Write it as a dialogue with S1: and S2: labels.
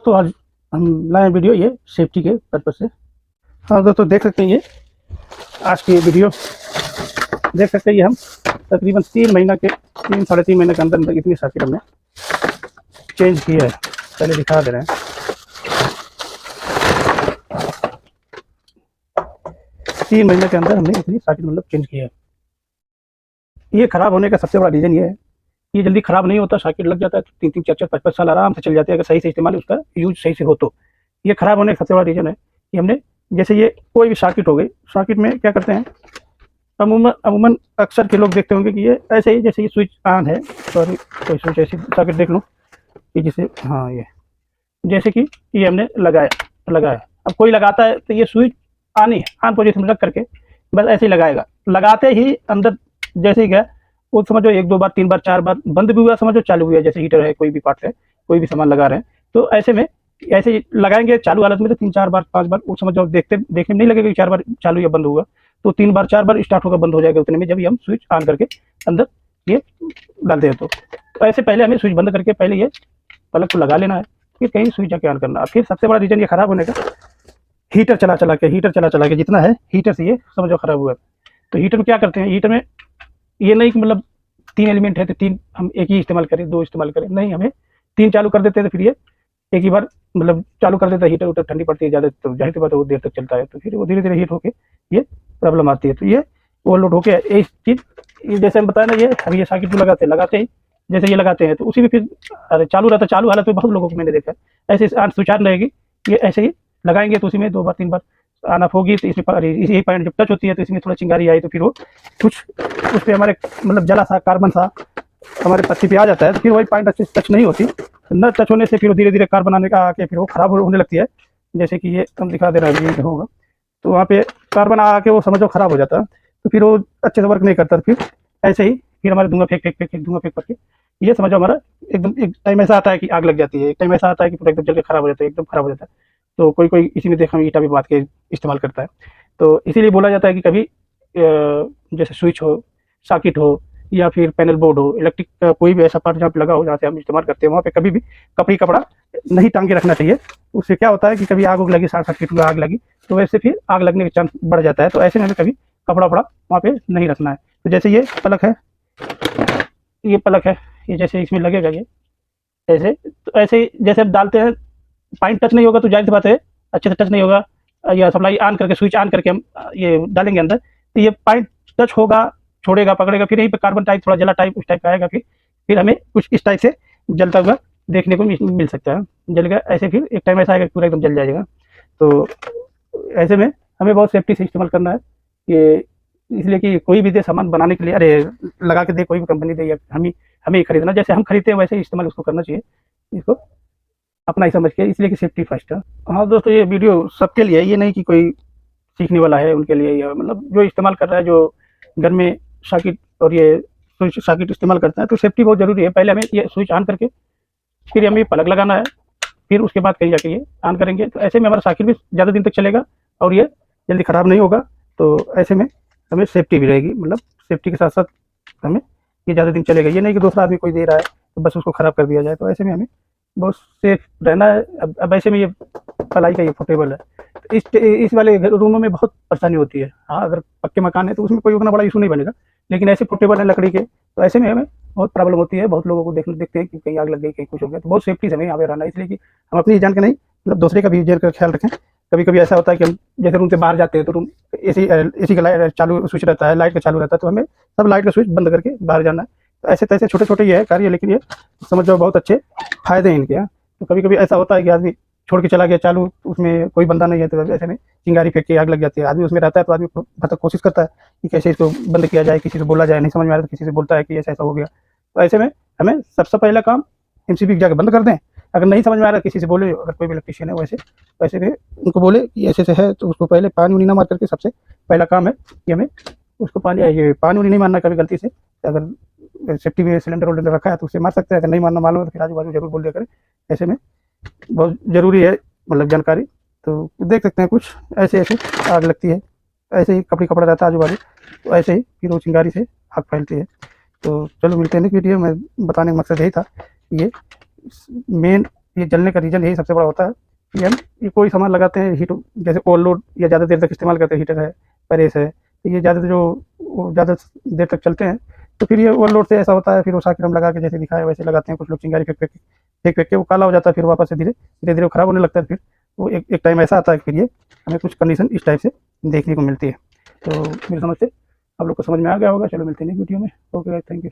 S1: दोस्तों आज हम लाए वीडियो ये सेफ्टी के पर्पज से। हाँ दोस्तों देख सकते हैं ये आज की वीडियो देख सकते हैं। ये हम तकरीबन 3 साढ़े 3 महीने के अंदर इतनी सर्किट हमने चेंज की है। पहले दिखा दे रहे हैं। 3 महीने के अंदर हमने इतनी सर्किट मतलब चेंज की है। ये खराब होने का सबसे बड़ा रीज़न ये है, ये जल्दी ख़राब नहीं होता। सर्किट लग जाता है तो 3-3, 4-4, 5-5 साल आराम से चल जाते हैं, अगर सही से इस्तेमाल उसका यूज सही से हो तो। ये ख़राब होने का सबसे बड़ा रीज़न है कि हमने जैसे ये कोई भी सर्किट हो गई, सर्किट में क्या करते हैं अमूमन अक्सर के लोग देखते होंगे कि ये ऐसे ही जैसे ये स्विच ऑन है, सॉरी कोई स्विच ऐसी सर्किट देख लूँ कि जैसे हाँ ये जैसे कि ये हमने लगाया। अब कोई लगाता है तो ये स्विच ऑन ही है, ऑन पोजीशन में रख करके बस ऐसे ही लगाएगा। लगाते ही अंदर जैसे ही गया वो समझो 1-2 बार 3 बार 4 बार बंद भी हुआ, समझो चालू हुआ। जैसे हीटर है, कोई भी पार्ट है, कोई भी सामान लगा रहे हैं तो ऐसे में ऐसे लगाएंगे चालू हालत में तो 3-4 बार 5 बार वो समझो देखने में नहीं लगेगा कि 4 बार चालू या बंद हुआ, तो 3 बार 4 बार स्टार्ट होगा बंद हो जाएगा उतने में, जब हम स्विच ऑन करके अंदर ये डालते हैं। तो ऐसे पहले हमें स्विच बंद करके पहले ये प्लग को लगा लेना है, फिर कहीं स्विच जाके ऑन करना। फिर सबसे बड़ा रीज़न ये खराब होने का हीटर चला चला के जितना है हीटर से ये समझो खराब हुआ। तो हीटर में क्या करते हैं, हीटर में ये नहीं कि मतलब 3 एलिमेंट है तो 3 हम एक ही इस्तेमाल करें, 2 इस्तेमाल करें, नहीं, हमें 3 चालू कर देते हैं तो फिर ये एक ही बार मतलब चालू कर देता है। हीटर ठंडी पड़ती है ज़्यादा तो जाहिर सी बात है वो देर तक चलता है, तो फिर वो धीरे धीरे हीट होकर ये प्रॉब्लम आती है। तो ये ओवरलोड होकर इस चीज़ जैसे हम बताया ना, ये हम ये सर्किट लगाते ही जैसे ये लगाते हैं तो उसी में फिर अरे चालू रहता है। चालू हालत में बहुत लोगों को मैंने देखा है ऐसे स्विच ऑन रहेगी, ये ऐसे ही लगाएंगे तो उसी में 2 बार 3 बार ऑन ऑफ होगी, तो इसमें यही पॉइंट जब टच होती है तो इसमें थोड़ा चिंगारी आई तो फिर वो कुछ उस पर हमारे मतलब जला सा कार्बन सा हमारे पत्ती पे आ जाता है, तो फिर वही पॉइंट अच्छे से टच नहीं होती। न टच होने से फिर वो धीरे धीरे कार्बन आने का आके फिर वो खराब होने लगती है। जैसे कि ये हम दिखा दे रहा है, ये होगा तो वहाँ पे कार्बन आके वो समझो खराब हो जाता है, तो फिर वो अच्छे से वर्क नहीं करता। फिर ऐसे ही फिर हमारे धुआं फेंक करके ये समझो हमारा एकदम एक टाइम ऐसा आता है कि आग लग जाती है, एक टाइम ऐसा आता है कि पूरा एकदम जल के खराब हो जाता है, एकदम खराब हो जाता है। तो कोई इसी में देखा ईटा भी बांध के इस्तेमाल करता है। तो इसीलिए बोला जाता है कि कभी जैसे स्विच हो, सॉकेट हो या फिर पैनल बोर्ड हो, इलेक्ट्रिक का कोई भी ऐसा पार्ट जहाँ पे लगा हो जहाँ से हम इस्तेमाल करते हैं वहाँ पे कभी भी कपड़ा नहीं टांग के रखना चाहिए। उससे क्या होता है कि कभी आग लगी, शॉर्ट सर्किट हुआ, आग लगी तो वैसे फिर आग लगने का चांस बढ़ जाता है। तो ऐसे में हमें कभी कपड़ा वहाँ पे नहीं रखना है। तो जैसे ये प्लग है, ये जैसे इसमें लगेगा ये ऐसे, तो ऐसे जैसे हम डालते हैं पॉइंट टच नहीं होगा तो जाहिर सी बात है अच्छे से टच नहीं होगा। या सप्लाई ऑन करके स्विच ऑन करके हम ये डालेंगे अंदर तो ये पॉइंट टच होगा, छोड़ेगा, पकड़ेगा, फिर यहीं पे कार्बन टाइप थोड़ा जला टाइप उस टाइप का आएगा। फिर हमें कुछ इस टाइप से जलता हुआ देखने को मिल सकता है। जल गया ऐसे, फिर एक टाइम ऐसा आएगा पूरा एकदम जल जाएगा। तो ऐसे में हमें बहुत सेफ्टी से इस्तेमाल करना है कि इसलिए कि कोई भी दे सामान बनाने के लिए अरे लगा के दे, कोई भी कंपनी दे या हमें ही खरीदना, जैसे हम खरीदते हैं वैसे ही इस्तेमाल उसको करना चाहिए, इसको अपना ही समझ के, इसलिए कि सेफ्टी फर्स्ट है। हाँ दोस्तों ये वीडियो सबके लिए है, ये नहीं कि कोई सीखने वाला है उनके लिए, या मतलब जो इस्तेमाल कर रहा है, जो घर में सॉकेट और ये स्विच सॉकेट इस्तेमाल करता है तो सेफ्टी बहुत ज़रूरी है। पहले हमें ये स्विच ऑन करके फिर हमें प्लग लगाना है, फिर उसके बाद कहीं जाके ये ऑन करेंगे, तो ऐसे में हमारा सॉकेट भी ज़्यादा दिन तक चलेगा और ये जल्दी ख़राब नहीं होगा। तो ऐसे में हमें सेफ्टी भी रहेगी, मतलब सेफ्टी के साथ साथ हमें ये ज़्यादा दिन चलेगा। ये नहीं कि दूसरा आदमी कोई दे रहा है तो बस उसको ख़राब कर दिया जाए। तो ऐसे में हमें बहुत सेफ रहना है। अब ऐसे में ये पलाई का ये पोर्टेबल है, तो इस वाले रूमों में बहुत परेशानी होती है। हाँ अगर पक्के मकान है तो उसमें कोई उतना बड़ा इशू नहीं बनेगा, लेकिन ऐसे पोर्टेबल है लकड़ी के, तो ऐसे में हमें बहुत प्रॉब्लम होती है। बहुत लोगों को देखते हैं कि कहीं आग लग गई, कहीं कुछ हो गया, तो बहुत सेफ्टी से हमें यहाँ पे रहना है। इसलिए कि हम अपनी जान के नहीं मतलब दूसरे का भी जान का ख्याल रखें। कभी कभी ऐसा होता है कि हम जैसे रूम से बाहर जाते हैं तो रूम एसी का लाइट चालू स्विच रहता है, लाइट का चालू रहता है, तो हमें सब लाइट का स्विच बंद करके बाहर जाना है। तो ऐसे तैसे छोटे छोटे ये है कार्य, लेकिन ये समझ जाओ बहुत अच्छे फायदे हैं इनके। तो कभी कभी ऐसा होता है कि आदमी छोड़ के चला गया चालू, उसमें कोई बंदा नहीं है, तो ऐसे में चिंगारी फेंक के आग लग जाती है। आदमी उसमें रहता है तो आदमी मतलब कोशिश करता है कि कैसे इसको बंद किया जाए, किसी से बोला जाए, नहीं समझ में आ रहा तो किसी से बोलता है कि ऐसा ऐसा हो गया। तो ऐसे में हमें सबसे पहला काम MCB जाकर बंद कर दें। अगर नहीं समझ में आ रहा किसी से बोले, अगर कोई भी इलेक्ट्रिशियन है वैसे भी उनको बोले कि ऐसे है, तो उसको पहले पानी उनी ना मार करके सबसे पहला काम है कि हमें उसको पानी उनी नहीं मारना कभी गलती से। अगर सेफ्टी में सिलेंडर वोल्डर रखा है तो उसे मार सकते हैं, अगर नहीं मारना मालूम है तो फिर आजू बाजू जरूर बोल दिया करें। ऐसे में बहुत ज़रूरी है मतलब जानकारी। तो देख सकते हैं कुछ ऐसे आग लगती है, ऐसे ही कपड़ा रहता है आजू बाजू, तो ऐसे ही फिर वो चिंगारी से आग फैलती है। तो चलो मिलते हैं नेक्स्ट वीडियो में। बताने का मकसद यही था, ये मेन ये जलने का रीज़न यही सबसे बड़ा होता है कि हम ये कोई सामान लगाते हैं हीट, जैसे ओवरलोड या ज़्यादा देर तक इस्तेमाल करते हैं, हीटर है, प्रेस है, तो ये ज़्यादा जो ज़्यादा देर तक चलते हैं तो फिर ये ओवरलोड से ऐसा होता है, फिर वो सॉकेट हम लगा के जैसे दिखाया वैसे लगाते हैं, कुछ लोग चिंगारी फेंक फेंक के वो काला हो जाता है, फिर वापस से धीरे धीरे धीरे खराब होने लगता है। फिर वो एक टाइम ऐसा आता है कि फिर ये हमें कुछ कंडीशन इस टाइप से देखने को मिलती है। तो मेरी समझ से आप लोग को समझ में आ गया होगा। चलो मिलते हैं नेक्स्ट वीडियो में। Okay, thank you.